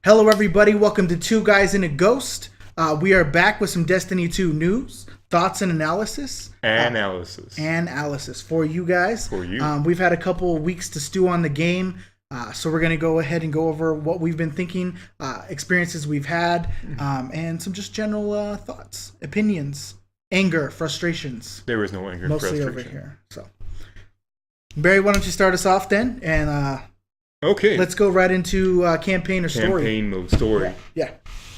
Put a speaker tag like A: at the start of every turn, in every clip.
A: Hello, everybody. Welcome to Two Guys and a Ghost. We are back with some Destiny 2 news, thoughts, and analysis. Analysis for you guys.
B: For you.
A: We've had a couple of weeks to stew on the game, so we're going to go ahead and go over what we've been thinking, experiences we've had, and some just general thoughts, opinions, anger, frustrations.
B: There is no anger,
A: mostly
B: frustration.
A: over here. So, Barry, why don't you start us off then? And
B: okay,
A: let's go right into campaign or story.
B: Campaign mode story.
A: Yeah.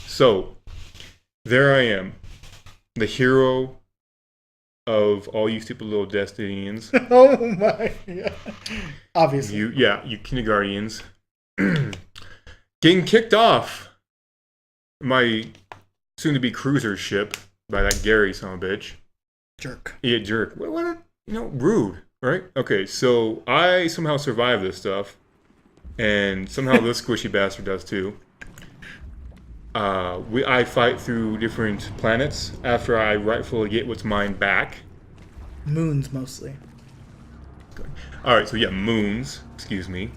B: So, there I am, the hero of all you stupid little Destinians.
A: Oh my God. Obviously.
B: You kindergartenians. Getting kicked off my soon-to-be cruiser ship by that Gary son of a bitch.
A: Jerk.
B: Yeah, jerk. What rude, right? Okay, so I somehow survived this stuff. And somehow this squishy bastard does too. I fight through different planets after I rightfully get what's mine back.
A: Moons mostly.
B: Alright, so yeah, moons. Excuse me.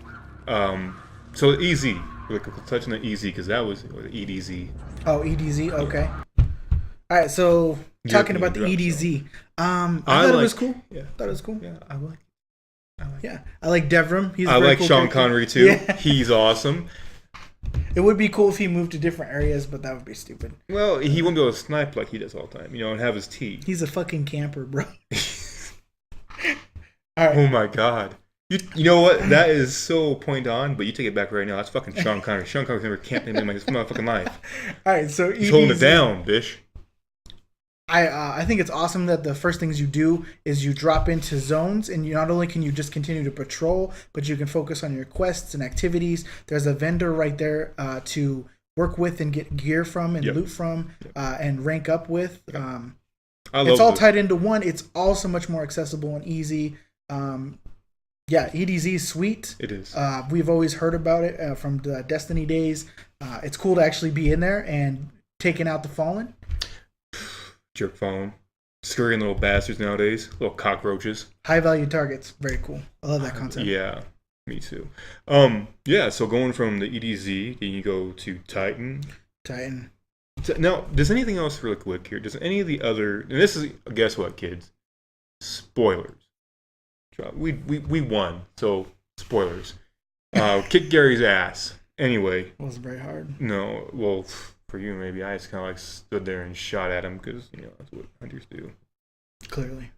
B: So easy. We're touching on easy because that was EDZ.
A: Oh, EDZ? Okay. Alright, so talking about the EDZ. I thought it was cool.
B: Yeah.
A: Thought it was cool.
B: Yeah, I like
A: Yeah. I like Devrim. He's
B: I like
A: cool
B: Sean
A: character.
B: Connery too.
A: Yeah.
B: He's awesome.
A: It would be cool if he moved to different areas, but that would be stupid.
B: Well, he wouldn't be able to snipe like he does all the time, and have his tea.
A: He's a fucking camper, bro. Alright.
B: Oh my god. You know what? That is so point on, but you take it back right now. That's fucking Sean Connery. Sean Connery's never camping in his motherfucking life.
A: Alright, so
B: He's holding it down, bitch.
A: I think it's awesome that the first things you do is you drop into zones, and you not only can you just continue to patrol, but you can focus on your quests and activities. There's a vendor right there to work with and get gear from and loot from and rank up with. It's all tied into one. It's all so much more accessible and easy. EDZ is sweet.
B: It is.
A: We've always heard about it from the Destiny days. It's cool to actually be in there and taking out the Fallen.
B: Jerk phone. Scurrying little bastards nowadays. Little cockroaches.
A: High value targets. Very cool. I love that concept.
B: Yeah, me too. So going from the EDZ, then you go to Titan. Now, does anything else really quick here? Does any of the other... And this is... Guess what, kids? Spoilers. We won, so spoilers. Kick Gary's ass. Anyway.
A: It wasn't very hard.
B: No, well... For you, maybe I just kind of stood there and shot at him because that's what hunters do.
A: Clearly,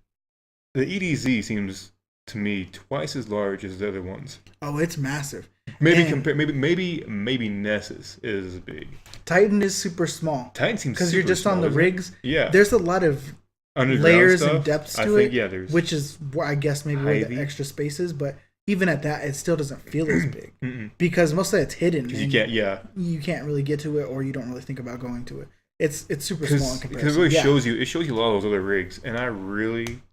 B: the EDZ seems to me twice as large as the other ones.
A: Oh, it's massive.
B: Maybe Nessus is big.
A: Titan is super small.
B: Titan seems
A: because you're just
B: small,
A: on the rigs.
B: Yeah,
A: there's a lot of layers stuff, and depths to it. Yeah, which is I guess maybe where the extra space is, but. Even at that, it still doesn't feel as big because most of it's hidden.
B: You can't
A: really get to it, or you don't really think about going to it. It's super small in comparison.
B: Because it really shows you a lot of those other rigs, and I really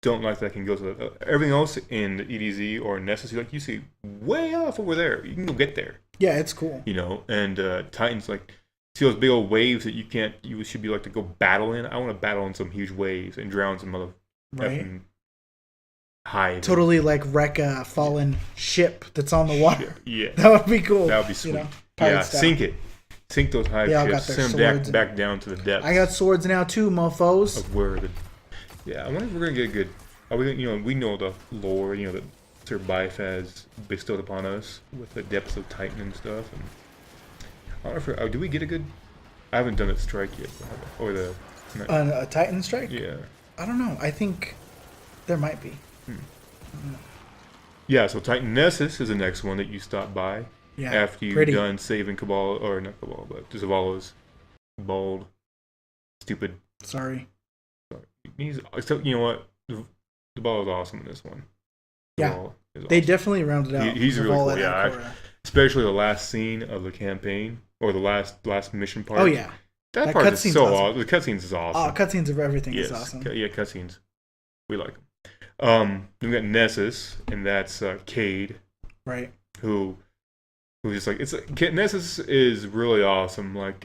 B: don't like that I can go to everything else in the EDZ or Nessus. You see way off over there. You can go get there.
A: Yeah, it's cool.
B: And Titan's see those big old waves that you should be to go battle in. I want to battle in some huge waves and drown some mother hide.
A: Totally wreck a fallen ship that's on the water.
B: Yeah.
A: That would be cool.
B: That would be sweet.
A: Style.
B: Sink it. Sink those hive ships. Send them back down to the depths.
A: I got swords now too, mofos.
B: I wonder if we're gonna get a good. We know the lore. That Sir Bife has bestowed upon us with the depths of Titan and stuff. And I don't know if do we get a good? I haven't done a strike yet, or
A: a Titan strike.
B: Yeah.
A: I don't know. I think there might be.
B: Yeah, so Titan Nessus is the next one that you stop by after you've done saving Cabal, or not Cabal, but Zavala's bald, stupid.
A: Sorry.
B: You know what? Zabala is awesome in this one.
A: Yeah, they definitely rounded out.
B: He's really cool. Yeah, especially the last scene of the campaign or the last mission part.
A: Oh yeah,
B: that part is so awesome. The cutscenes is awesome.
A: Oh, cutscenes of everything is awesome.
B: Yeah, cutscenes. We like them. Then we got Nessus, and that's Cade,
A: right?
B: Who's just Nessus is really awesome. And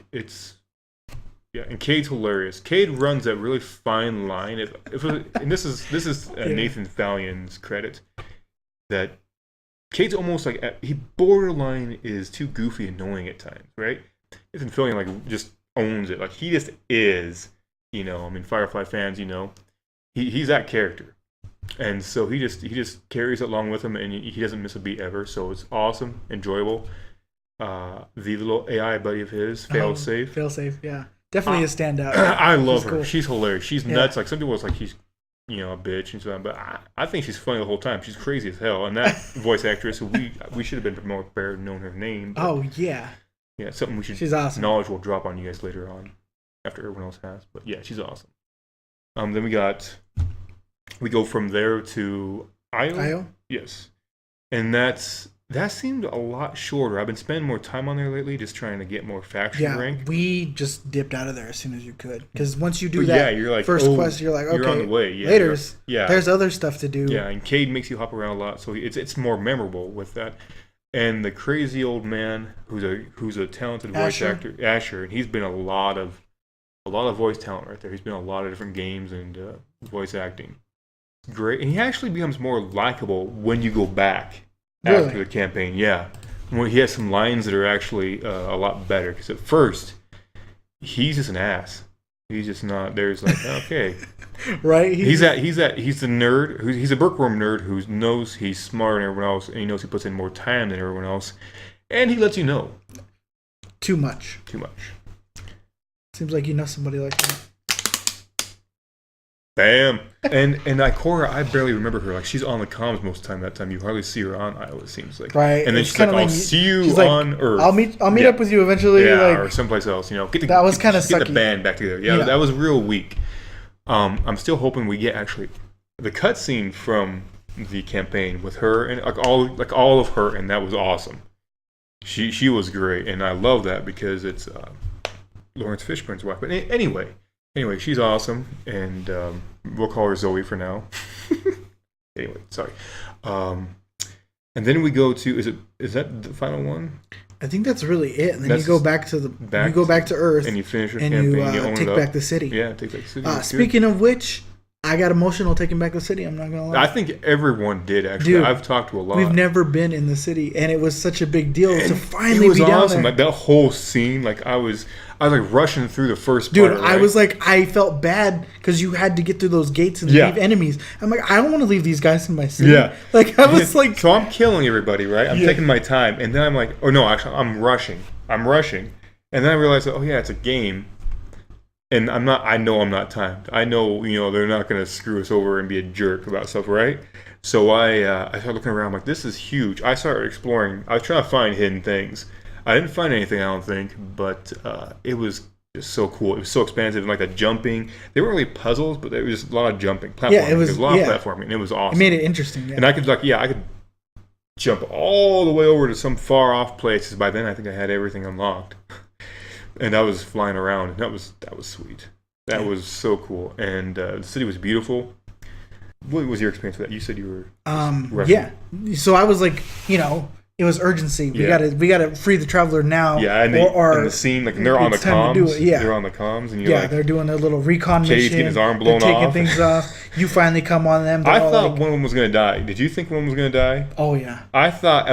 B: Cade's hilarious. Cade runs that really fine line. And this is Nathan Fallion's credit that Cade's almost like he borderline is too goofy, annoying at times, right? Nathan Fillion like just owns it. Like he just is, you know. I mean, Firefly fans, you know, he's that character, and so he just carries it along with him, and he doesn't miss a beat ever. So it's awesome, enjoyable. The little AI buddy of his, Failsafe.
A: Failsafe, yeah, definitely a standout.
B: I love her.
A: Cool.
B: She's hilarious. She's nuts. Like some people was like she's, you know, a bitch and so on, but I think she's funny the whole time. She's crazy as hell. And that voice actress, who we should have been more prepared, known her name.
A: Oh yeah.
B: Yeah, something we should.
A: She's awesome.
B: Knowledge will drop on you guys later on, after everyone else has. But yeah, she's awesome. Then we go from there to Io. Yes, and that seemed a lot shorter. I've been spending more time on there lately, just trying to get more faction rank.
A: We just dipped out of there as soon as you could, because once you do that,
B: you're like,
A: first quest, you're like, okay,
B: you're on the way. Yeah,
A: there's other stuff to do.
B: Yeah, and Cade makes you hop around a lot, so it's more memorable with that. And the crazy old man who's a talented voice actor, Asher, and he's been a lot of voice talent right there. He's been in a lot of different games and voice acting. Great, and he actually becomes more likable when you go back after the campaign. Yeah, when he has some lines that are actually a lot better. Because at first, he's just an ass. He's just not. There's like okay,
A: right?
B: He's the nerd. He's a bookworm nerd who knows he's smarter than everyone else, and he knows he puts in more time than everyone else, and he lets you know.
A: Too much. Seems like you know somebody like that.
B: Bam. And Ikora, I barely remember her. Like she's on the comms most of the time. That time you hardly see her on Iowa. It seems like.
A: Right.
B: And then she's like, "I'll see you on Earth.
A: I'll meet up with you eventually."
B: Yeah,
A: like,
B: or someplace else. You know,
A: that was kind of sucky.
B: Get the band back together. Yeah, that was real weak. I'm still hoping we get actually the cutscene from the campaign with her and all of her, and that was awesome. She was great, and I love that because it's Lawrence Fishburne's wife. But anyway, she's awesome, and we'll call her Zoe for now. Anyway, sorry. And then we go to is that the final one?
A: I think that's really it. And then you go back to Earth,
B: and you finish your
A: and
B: campaign.
A: You take back the city.
B: Yeah, take back the city.
A: Speaking of which, I got emotional taking back the city. I'm not gonna lie.
B: I think everyone did actually. Dude, I've talked to a lot.
A: We've never been in the city, and it was such a big deal to finally be down there. It was awesome.
B: Like that whole scene, like I was like rushing through the first
A: part.
B: Dude,
A: right? I was like, I felt bad because you had to get through those gates and leave enemies. I'm like, I don't want to leave these guys in my city. Yeah. Like I was like,
B: so I'm killing everybody, right? I'm taking my time, and then I'm like, oh no, actually, I'm rushing, and then I realized, oh yeah, it's a game. And I'm not. I know I'm not timed. I know, they're not going to screw us over and be a jerk about stuff, right? So I started looking around. I'm like, this is huge. I started exploring. I was trying to find hidden things. I didn't find anything, I don't think, but it was just so cool. It was so expansive, and like the jumping. They weren't really puzzles, but there was just a lot of jumping. Platforming.
A: Yeah, it was
B: a lot of platforming, and it was awesome.
A: It made it interesting. Yeah.
B: And I could jump all the way over to some far off places. By then, I think I had everything unlocked. And I was flying around, and that was sweet. That was so cool, and the city was beautiful. What was your experience with that? You said you were
A: yeah. So I was like, it was urgency. We gotta free the traveler now.
B: Yeah, and the scene, like they're on the comms. They're on the comms, and you're
A: they're doing their little recon mission.
B: Cade's getting his arm blown
A: they're
B: off.
A: Taking things off. You finally come on them.
B: I thought one of them was gonna die. Did you think one was gonna die?
A: Oh yeah.
B: I thought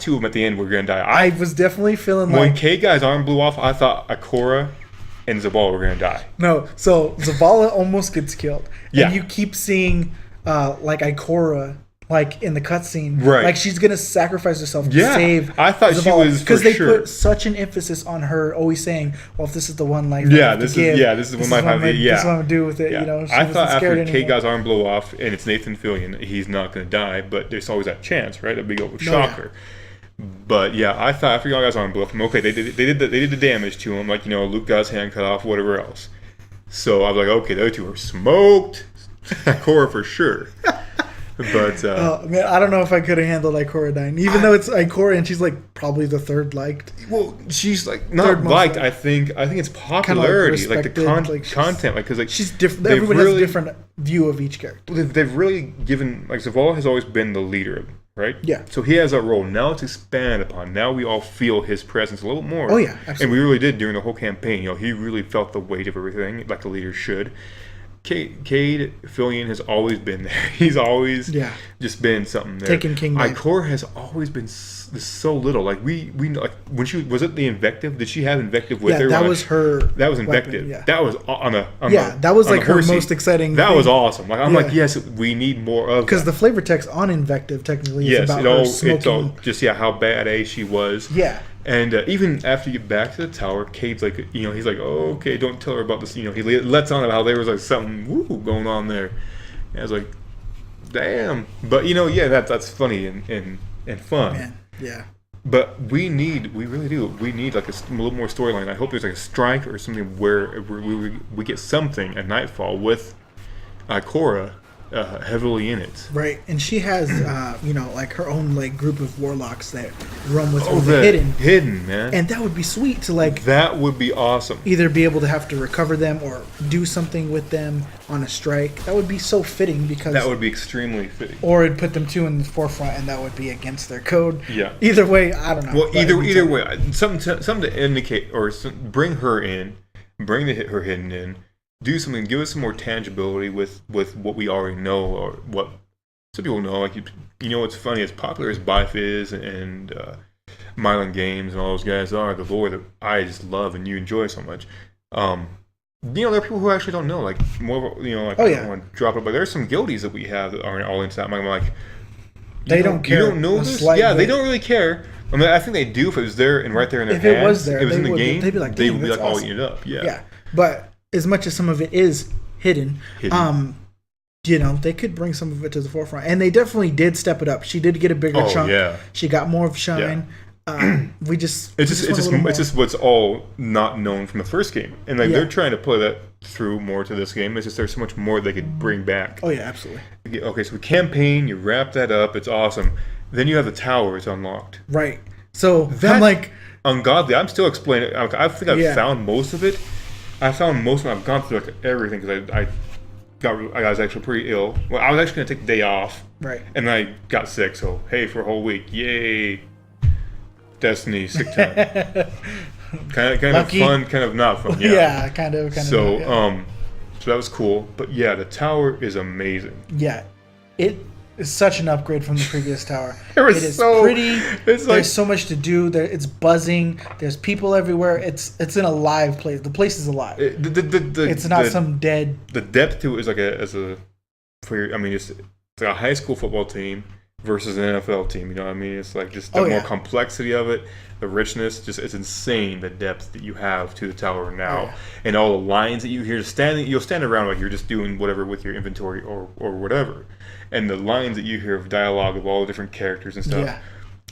B: two of them at the end were gonna die.
A: I was definitely feeling
B: when Cade guy's arm blew off, I thought Ikora and Zavala were gonna die.
A: No, so Zavala almost gets killed.
B: Yeah.
A: And you keep seeing like Ikora. Like in the cutscene,
B: right?
A: Like she's gonna sacrifice herself to save.
B: I thought
A: Zavala.
B: she was
A: because they put such an emphasis on her always saying, "Well, if this is the one life,
B: this is what my
A: this is what I'm gonna do with it."
B: Yeah. I thought after Cade guy's arm blow off and it's Nathan Fillion, he's not gonna die, but there's always that chance, right? That big old shocker. But yeah, I thought after guy's arm blew off, okay, they did the damage to him, like Luke got his hand cut off, whatever else. So I was like, okay, those two are smoked. Ikora for sure. But
A: man, I don't know if I could have handled Ikora dying, even though it's Ikora and she's like probably the third liked.
B: Well, she's like not liked. I think it's popularity, like the content, like because
A: she's different. Everyone has a different view of each character.
B: They've really given Zavala has always been the leader, right?
A: Yeah.
B: So he has that role. Now it's expanded upon. Now we all feel his presence a little more.
A: Oh yeah, absolutely.
B: And we really did during the whole campaign. He really felt the weight of everything, like the leader should. Cade Fillion has always been there. He's always just been something there.
A: Taking King Knight.
B: Ikora has always been so little. Like we like when she was it the invective? Did she have invective with her?
A: Yeah, that was her.
B: That was invective.
A: Weapon,
B: that was
A: that was like her most exciting.
B: That was awesome. Like I'm like, yes, we need more of.
A: Because the flavor text on invective technically is about her smoking.
B: It's all just how bad A she was.
A: Yeah.
B: And even after you get back to the tower, Cade's like, he's like, oh, okay, don't tell her about this. He lets on about how there was like something going on there. And I was like, damn. But that's funny and fun.
A: Man, yeah.
B: But we really do. We need like a little more storyline. I hope there's like a strike or something where we get something at Nightfall with Ikora heavily in it.
A: Right, and she has like her own like group of warlocks that run with her
B: hidden, man.
A: And that would be sweet to like.
B: That would be awesome.
A: Either be able to have to recover them or do something with them on a strike. That would be so fitting because
B: that would be extremely fitting.
A: Or it'd put them two in the forefront, and that would be against their code.
B: Yeah.
A: Either way, I don't know.
B: Well, either way, something to indicate or bring her in, bring her hidden in. Do something, give us some more tangibility with what we already know, or what some people know. Like what's funny, as popular as Bife is and Mylan Games and all those guys are, the lore that I just love and you enjoy so much. There are people who actually don't know, like more. I don't want to drop it, but there's some guildies that we have that aren't all into that. I'm like,
A: they don't care.
B: You don't know this? Yeah, they don't really care. I mean, I think they do if it was there and right there in their hands.
A: If it was there,
B: it was in the game.
A: They'd be like,
B: awesome.
A: All
B: eat it up. Yeah.
A: Yeah, but as much as some of it is hidden. They could bring some of it to the forefront, and they definitely did step it up. She did get a bigger chunk.
B: Yeah.
A: She got more of shine. Yeah.
B: It's just what's all not known from the first game, and like they're trying to play that through more to this game. It's just there's so much more they could bring back.
A: Oh yeah, absolutely.
B: Okay, so campaign, you wrap that up. It's awesome. Then you have the towers unlocked.
A: Right. So I'm like
B: ungodly. I'm still explaining. I think I've found most of it. I've gone through like everything because I was actually pretty ill. Well, I was actually gonna take the day off.
A: Right.
B: And then I got sick. So hey, for a whole week, yay! Destiny sick time. kind of fun, kind of not fun.
A: Yeah, kind of.
B: So so that was cool. But yeah, the tower is amazing.
A: Yeah, it is such an upgrade from the previous tower.
B: It is
A: pretty. There's so much to do. It's buzzing. There's people everywhere. It's in a live place. The place is alive. It's not some dead.
B: The depth to it is like it's like a high school football team versus an NFL team. You know what I mean? It's like just the more complexity of it, the richness. Just it's insane the depth that you have to the tower now, and all the lines that you hear. You'll stand around like you're just doing whatever with your inventory or whatever. And the lines that you hear of dialogue of all the different characters and stuff. Yeah.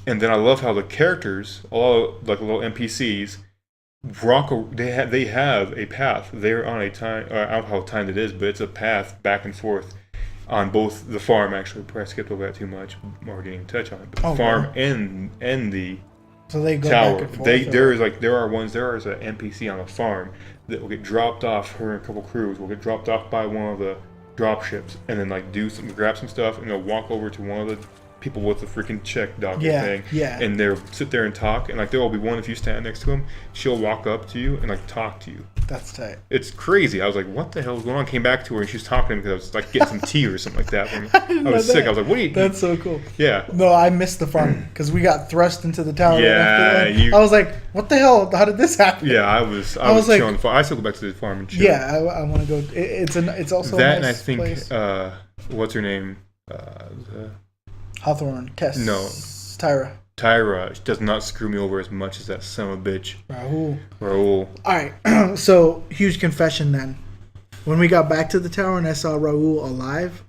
B: And then I love how the characters, all like little NPCs, they have a path. They're on a time, I don't know how timed it is, but it's a path back and forth on both the farm, actually. I skipped over that too much. More didn't touch on it. But the farm and the
A: they go
B: tower.
A: Back and forth,
B: there is an NPC on the farm that will get dropped off. Her and a couple crews will get dropped off by one of the drop ships, and then like grab some stuff, and they'll walk over to one of the people with the freaking check docket thing, and they'll sit there and talk, and like there will be one if you stand next to him, she'll walk up to you and like talk to you.
A: That's tight.
B: It's crazy. I was like, what the hell is going on? Came back to her and she was talking to me because I was like getting some tea or something like that. I was sick. I was like, what are you?
A: That's so cool.
B: Yeah.
A: No, I missed the farm because we got thrust into the tower.
B: Yeah.
A: I was like, what the hell? How did this happen?
B: Yeah, I was like, chilling. I still go back to the farm and chill.
A: Yeah, I want to go. It's also
B: that,
A: a nice
B: and I think
A: place.
B: What's her name?
A: Hawthorne, Kess.
B: No.
A: Tyra
B: does not screw me over as much as that son of a bitch.
A: Raul. Alright, so huge confession then. When we got back to the tower and I saw Raul alive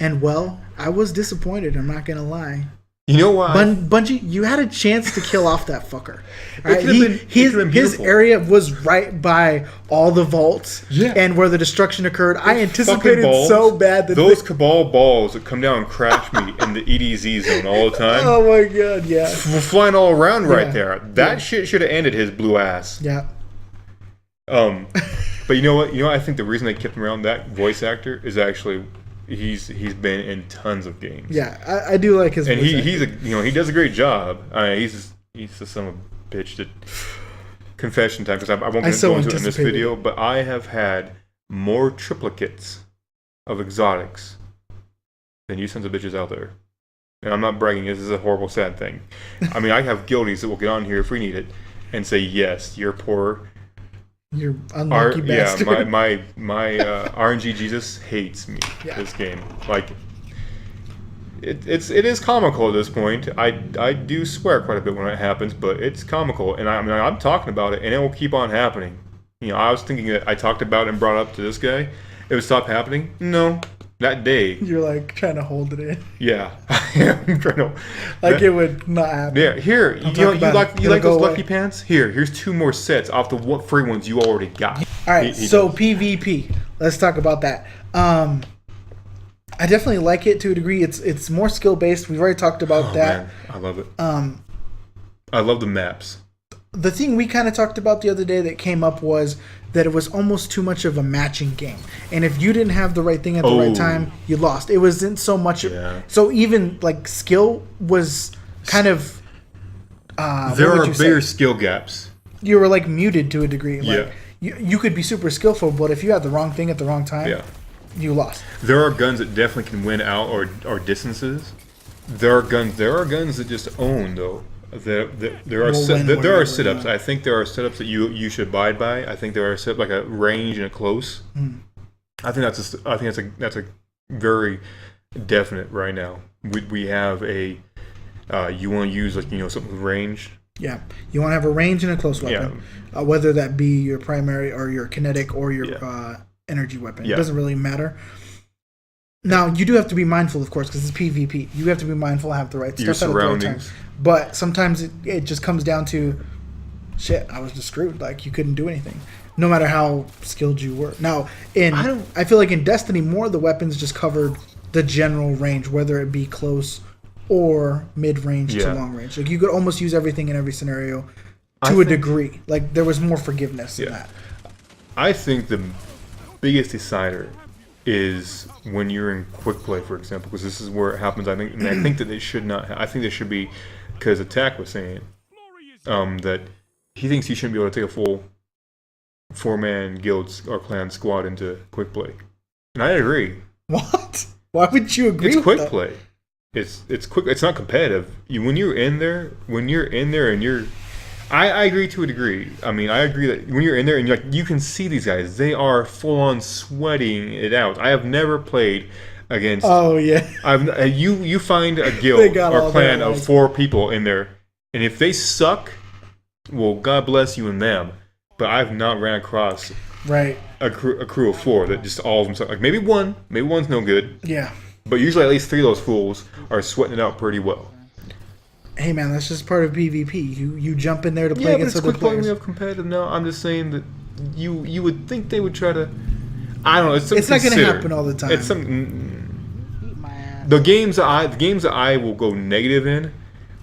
A: and well, I was disappointed, I'm not gonna lie.
B: You know why?
A: Bungie, you had a chance to kill off that fucker. Right? His area was right by all the vaults and where the destruction occurred. I anticipated so bad that
B: those Cabal balls that come down and crash me in the EDZ zone all the time.
A: Oh my god, yeah.
B: We're flying all around right there. That shit should have ended his blue ass.
A: Yeah.
B: But you know what? I think the reason they kept him around, that voice actor, is actually he's been in tons of games.
A: Yeah, I do like his voice
B: and he does a great job. He's the son of a bitch. Confession time, because I won't go into it in this video, but I have had more triplicates of exotics than you sons of bitches out there. And I'm not bragging, this is a horrible, sad thing. I mean, I have guildies that will get on here if we need it and say, yes, you're poor.
A: You're unlucky bastard.
B: Yeah, my RNG Jesus hates me this game. Like, it is comical at this point. I do swear quite a bit when it happens, but it's comical. And I mean, I'm talking about it, and it will keep on happening. You know, I was thinking that I talked about it and brought it up to this guy. It would stop happening. No. That day.
A: You're like trying to hold it in.
B: Yeah. I'm trying to.
A: Like it would not happen.
B: Yeah, here. You like those Lucky Pants? Here's 2 more sets off the free ones you already got.
A: All right, so PvP. Let's talk about that. I definitely like it to a degree. It's more skill based. We've already talked about that.
B: Man, I love it. I love the maps.
A: The thing we kind of talked about the other day that came up was that it was almost too much of a matching game. And if you didn't have the right thing at the right time, you lost. It wasn't so much.
B: Yeah.
A: So even like skill was kind of.
B: There are bigger skill gaps.
A: You were like muted to a degree. Like, you could be super skillful, but if you had the wrong thing at the wrong time, you lost.
B: There are guns that definitely can win out or distances. There are guns that just own though. There are setups. I think there are setups that you should abide by. I think there are setups like a range and a close. I think that's a very definite right now. We have a you want to use something with range.
A: Yeah, you want to have a range and a close weapon, whether that be your primary or your kinetic or your energy weapon. It doesn't really matter. Now, you do have to be mindful, of course, because it's PvP. You have to be mindful, have the right stuff.
B: Your surroundings.
A: But sometimes it just comes down to, shit, I was just screwed. Like, you couldn't do anything, no matter how skilled you were. Now, I feel like in Destiny, more of the weapons just covered the general range, whether it be close or mid-range to long-range. Like, you could almost use everything in every scenario to a degree. Like, there was more forgiveness in that.
B: I think the biggest decider is when you're in quick play, for example, because this is where it happens. I think that they should not. I think they should be, because Attack was saying that he thinks you shouldn't be able to take a full 4-man guild or clan squad into quick play, and I agree.
A: What? Why would you agree?
B: It's quick play. It's quick. It's not competitive. When you're in there, and you're. I agree to a degree. I mean, I agree that when you're in there and you can see these guys, they are full on sweating it out. I have never played against.
A: Oh yeah.
B: You find a guild or clan of 4 people in there, and if they suck, well, God bless you and them. But I've not ran across a crew of 4 that just all of them suck. Like maybe one's no good.
A: Yeah.
B: But usually at least 3 of those fools are sweating it out pretty well.
A: Hey man, that's just part of PvP. You jump in there to play against other players.
B: We have competitive now. I'm just saying that you would think they would try to. I don't know. It's
A: not going to happen all the time.
B: It's the games that I will go negative in.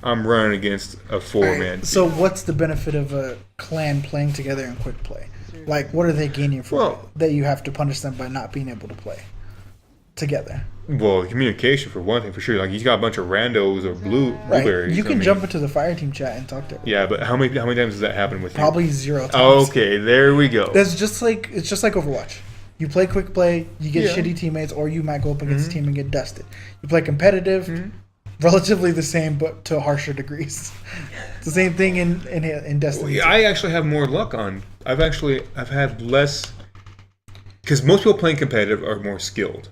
B: I'm running against a 4-man.
A: So what's the benefit of a clan playing together in quick play? Like, what are they gaining from it that you have to punish them by not being able to play together?
B: Well, communication for one thing, for sure. Like he's got a bunch of randos or blueberries.
A: You can jump into the fire team chat and talk to them.
B: Yeah, but how many times does that happen with you?
A: Probably 0 times.
B: Okay, there we go.
A: It's just like Overwatch. You play quick play, you get shitty teammates, or you might go up against a team and get dusted. You play competitive, relatively the same, but to harsher degrees. It's the same thing in Destiny.
B: I actually have more luck on. I've had less, because most people playing competitive are more skilled.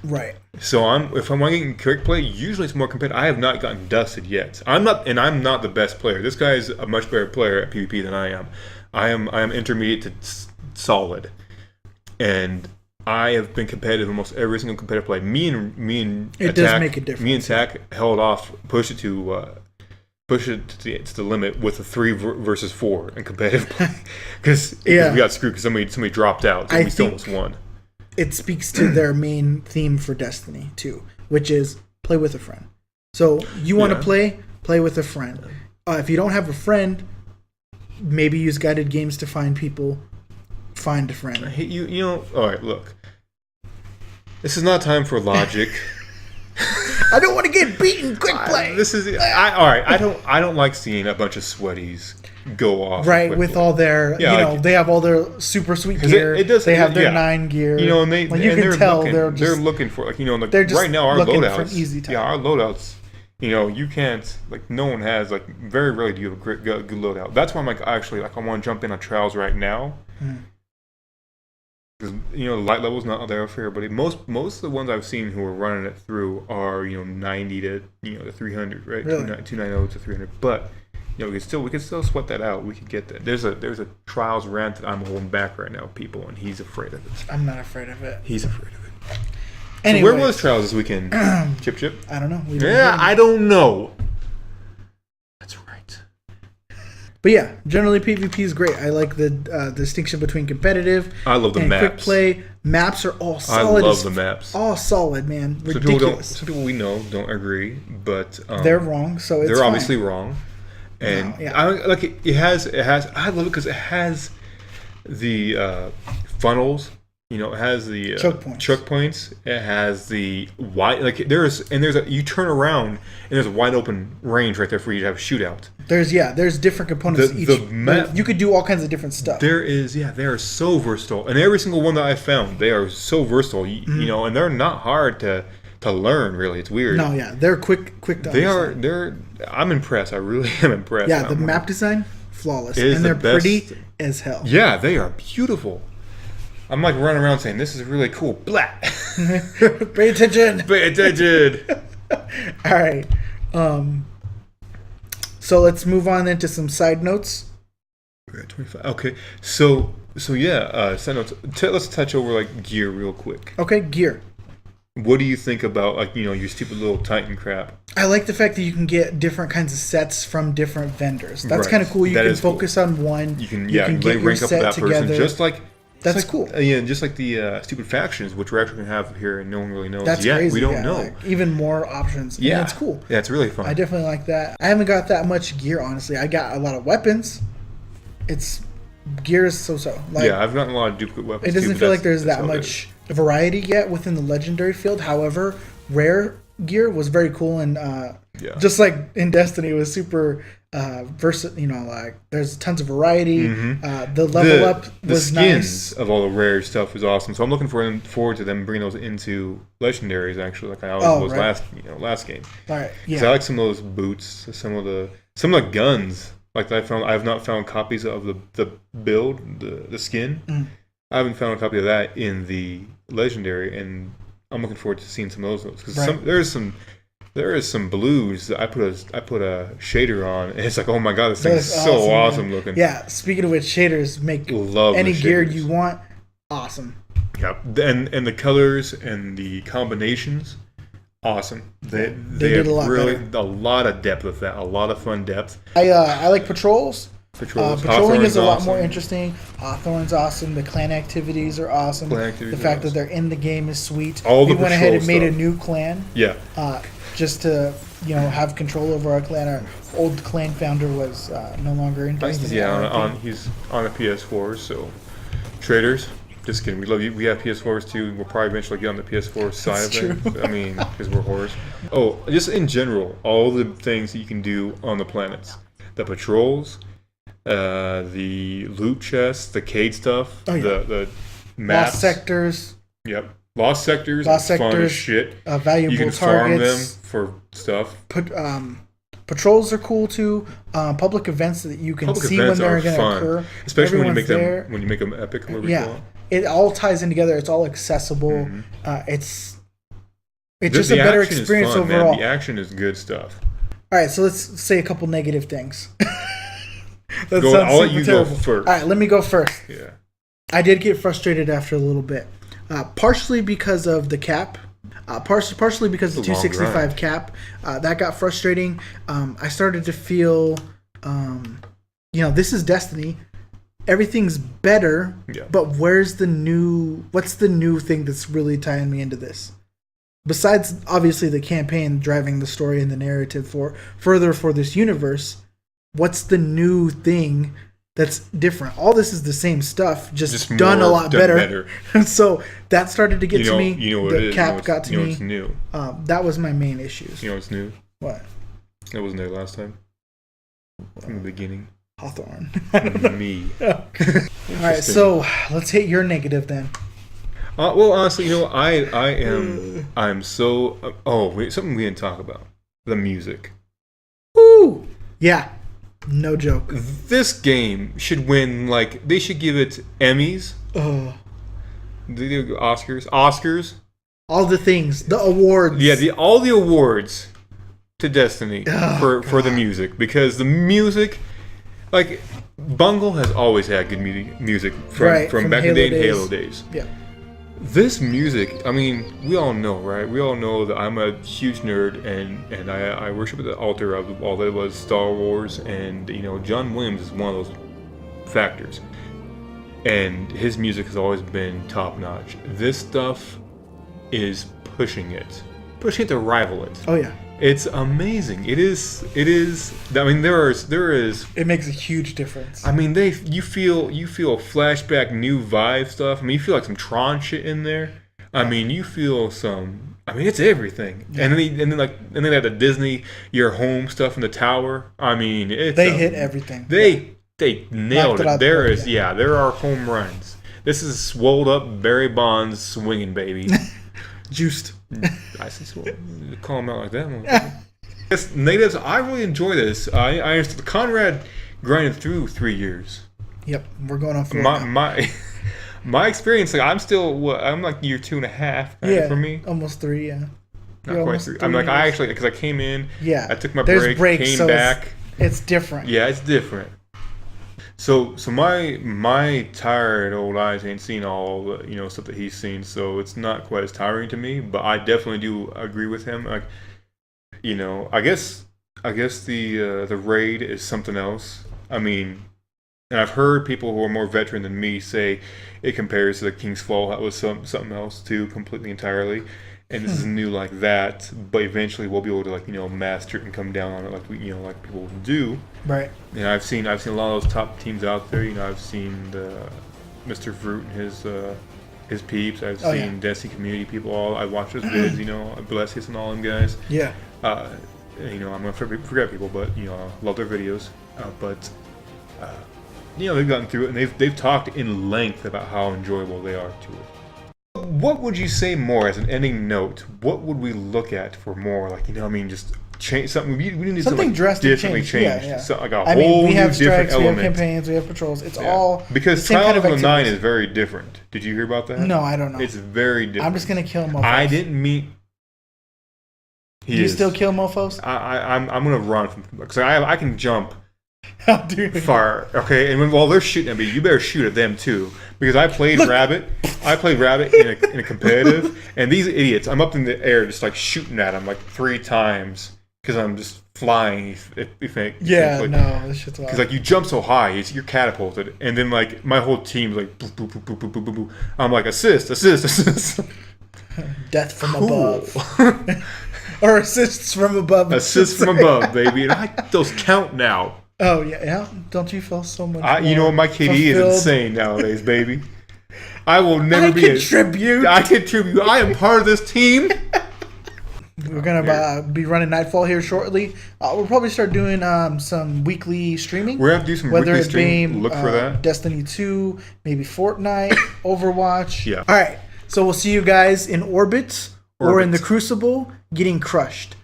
A: Right.
B: So if I'm getting quick play, usually it's more competitive. I have not gotten dusted yet. I'm not the best player. This guy is a much better player at PvP than I am. I am intermediate to solid, and I have been competitive in almost every single competitive play. Me and
A: it
B: Attack,
A: does make a difference.
B: Me and Attack held off, pushed it to the limit with a 3 versus 4 in competitive play because we got screwed because somebody dropped out. So we still almost won.
A: It speaks to their main theme for Destiny too, which is play with a friend. So you want to play with a friend. If you don't have a friend, maybe use guided games to find people. Find a friend.
B: You know. All right, look. This is not time for logic.
A: I don't want to get beaten. Quick play.
B: All right. I don't like seeing a bunch of sweaties go off.
A: Right, with all their, they have all their super sweet gear. They have their 9 gear.
B: And they,
A: you can tell
B: they're looking for,
A: they're just
B: right now our loadouts.
A: Easy time.
B: Yeah, our loadouts. You can't, no one has, very rarely do you have a good loadout. That's why I'm I want to jump in on trials right now. Because, the light level's not there for everybody. Most of the ones I've seen who are running it through are, 90 to, to 300, right?
A: Really?
B: 290 to 300. But, we can still sweat that out. We could get that. There's a trials rant that I'm holding back right now, people, and he's afraid of it.
A: I'm not afraid of it.
B: He's afraid of it.
A: Anyway,
B: so where was trials this weekend? Chip?
A: I don't know.
B: I don't know. That's right.
A: But yeah, generally PvP is great. I like the distinction between competitive.
B: I love the
A: and
B: maps.
A: Quick play. Maps are all solid.
B: I love the maps.
A: All solid, man. Ridiculous.
B: Some people we know don't agree, but
A: they're wrong. So it's
B: they're
A: fine.
B: Obviously wrong. And I like it. It has. I love it because it has the funnels. It has the choke points. It has the wide, you turn around and there's a wide open range right there for you to have a shootout.
A: There's different components to each.
B: The map,
A: you could do all kinds of different stuff.
B: They are so versatile, and every single one that I found, they are so versatile. And they're not hard to learn. Really, it's weird.
A: No, they're quick to understand.
B: I'm impressed. I really am impressed.
A: Yeah, the map design flawless, and they're pretty as hell.
B: Yeah, they are beautiful. I'm running around saying, this is really cool. Blah.
A: Pay attention.
B: Pay attention.
A: All right. So let's move on into some side notes.
B: We're at 25. Okay. So side notes. Let's touch over gear real quick.
A: Okay, gear.
B: What do you think about your stupid little Titan crap?
A: I like the fact that you can get different kinds of sets from different vendors. That's kind of cool. You can focus on one.
B: You can get rank your up set that together. Person just like.
A: That's cool.
B: Just like the stupid factions, which we're actually going to have here and no one really knows
A: That's
B: yet.
A: Crazy,
B: we don't know.
A: Even more options. Yeah. It's cool.
B: Yeah, it's really fun.
A: I definitely like that. I haven't got that much gear, honestly. I got a lot of weapons. Gear is so-so.
B: I've gotten a lot of duplicate weapons.
A: It doesn't feel like there's that much variety yet within the legendary field. However, rare gear was very cool, and just like in Destiny, it was super versatile. There's tons of variety. The level up was nice.
B: The skins of all the rare stuff was awesome. So I'm looking forward to them bringing those into legendaries. Actually, like I always was last game.
A: All right, yeah.
B: I like some of those boots, some of the guns. Like I have not found copies of the build, the skin. I haven't found a copy of that in the legendary, and I'm looking forward to seeing some of those because there is some blues that I put a shader on, and it's like, oh my god, this thing is so awesome looking.
A: Yeah, speaking of which, shaders make any gear you want awesome.
B: Yeah, and the colors and the combinations, awesome. They did a lot of depth with that, a lot of fun depth.
A: I like patrols. Patrolling is a lot more interesting. Hawthorne's awesome. The clan activities are awesome. The fact that they're in the game is sweet. We went ahead and made a new clan.
B: Yeah.
A: Just to have control over our clan. Our old clan founder was no longer in Destiny.
B: He's on a PS4. So traders, just kidding. We love you. We have PS4s too. We'll probably eventually get on the PS4 side of things. I mean, because we're whores. Oh, just in general, all the things that you can do on the planets, the patrols. The loot chests, the Cade stuff, the maps.
A: Lost sectors.
B: Yep. Lost sectors. Fun as shit.
A: Valuable
B: you can
A: targets.
B: farm them for stuff.
A: Patrols are cool too. Public events that you can see when they're going to occur.
B: Especially when you make them epic.
A: It all ties in together. It's all accessible. It's just a better experience
B: fun,
A: overall.
B: Man. The action is good stuff.
A: All right, so let's say a couple negative things.
B: I'll let you go first.
A: All right, let me go first.
B: Yeah.
A: I did get frustrated after a little bit. Partially because of the cap. Partially because of the 265 cap. That got frustrating. I started to feel, this is Destiny. Everything's better, but what's the new thing that's really tying me into this? Besides, obviously, the campaign driving the story and the narrative further for this universe, what's the new thing that's different. All this is the same stuff, just done a lot better. So that started to get to me.
B: You know what
A: the
B: it is.
A: cap got to me.
B: You know what's new.
A: That was my main issues.
B: You know what's new?
A: What?
B: That wasn't there last time. From the beginning.
A: Hawthorne.
B: Me.
A: All right, so let's hit your negative then.
B: Well, honestly, I'm so. Something we didn't talk about: the music.
A: Ooh, yeah, no joke.
B: This game should win. Like, they should give it Emmys, the Oscars,
A: all the things, the awards.
B: Yeah, all the awards to Destiny for the music, because the music, like, Bungle has always had good music from back in the day in Halo days.
A: Yeah.
B: This music, I mean, we all know, right? We all know that I'm a huge nerd, and I worship at the altar of all that was Star Wars, and John Williams is one of those factors, and his music has always been top notch. This stuff is pushing it to rival it.
A: Oh yeah.
B: It's amazing. It is. I mean, there is.
A: It makes a huge difference.
B: I mean, you feel flashback, new vibe stuff. I mean, you feel like some Tron shit in there. I mean, you feel some. I mean, it's everything. Yeah. And then they have the Disney Your Home stuff in the tower. I mean,
A: they hit everything.
B: They nailed it. There are home runs. This is swolled up Barry Bonds swinging, baby.
A: Juiced.
B: I see. Call him out like that. Yes, natives. I really enjoy this. I understand. Conrad grinded through 3 years.
A: Yep, we're going on 4.
B: My experience. Like, I'm like year 2.5. For me,
A: almost 3. Yeah,
B: not quite 3. I'm like, I actually, because I came in.
A: Yeah,
B: I took my break. Came so back.
A: It's different.
B: Yeah, it's different. So my tired old eyes ain't seen all the stuff that he's seen, so it's not quite as tiring to me. But I definitely do agree with him. Like, I guess the raid is something else. I mean, and I've heard people who are more veteran than me say it compares to the King's Fall. That was something else too, completely entirely. And this is new like that, but eventually we'll be able to master it and come down on it like people do.
A: Right.
B: And I've seen a lot of those top teams out there. I've seen the Mr. Fruit and his peeps. I've seen Destiny community people. I watch those vids. Bless and all them guys.
A: Yeah.
B: I'm gonna forget people, but I love their videos. They've gotten through it, and they've talked in length about how enjoyable they are to it. What would you say more as an ending note? What would we look at for more? Just change something. We need something drastically change.
A: Yeah.
B: So, like a whole
A: we have
B: new
A: strikes,
B: different element.
A: We have campaigns, we have patrols. It's all
B: because Trials of the Nine is very different. Did you hear about that?
A: No, I don't know.
B: It's very different.
A: I'm just gonna kill mofos.
B: I didn't meet.
A: You still kill mofos?
B: I'm gonna run because I can jump. Far, okay, and while they're shooting at me, you better shoot at them too, because I played Rabbit. I played Rabbit in a competitive, and these idiots, I'm up in the air just shooting at them 3 times because I'm just flying. This shit's wild. Because you jump so high, you're catapulted, and then my whole team's boop, boop, boop, boop, boop, boop, boop, boop. I'm like assist.
A: Death from above, or assists from above.
B: Assists from above, baby, and those count now.
A: Oh yeah. Don't you feel so much?
B: My KD is insane nowadays, baby. I will never
A: contribute.
B: I contribute. I am part of this team.
A: We're gonna be running Nightfall here shortly. We'll probably start doing some weekly streaming.
B: We're gonna do some weekly streaming. Look for that.
A: Destiny 2, maybe Fortnite, Overwatch.
B: Yeah.
A: All right. So we'll see you guys in Orbit. Or in the Crucible, getting crushed.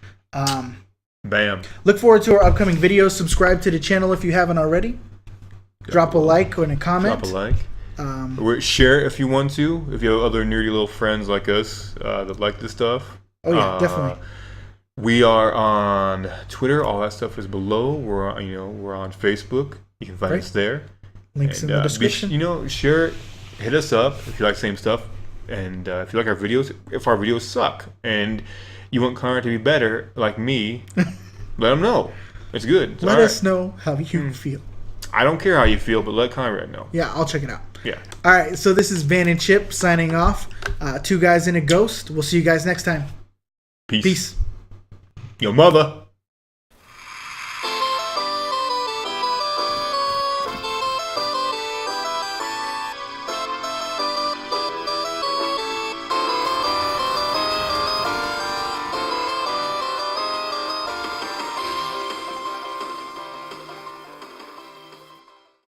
B: Bam.
A: Look forward to our upcoming videos. Subscribe to the channel if you haven't already. Drop a like or a comment.
B: Drop a like. Share it if you want to. If you have other nerdy little friends like us that like this stuff.
A: Oh yeah, definitely.
B: We are on Twitter. All that stuff is below. We're on Facebook. You can find us there.
A: Links in the description.
B: Share it. Hit us up if you like the same stuff. And if you like our videos, if our videos suck and you want Conrad to be better, like me, let them know. It's good.
A: Let us know how you feel.
B: I don't care how you feel, but let Conrad know.
A: Yeah, I'll check it out.
B: Yeah.
A: All right, so this is Van and Chip signing off. 2 guys and a ghost. We'll see you guys next time.
B: Peace. Your mother.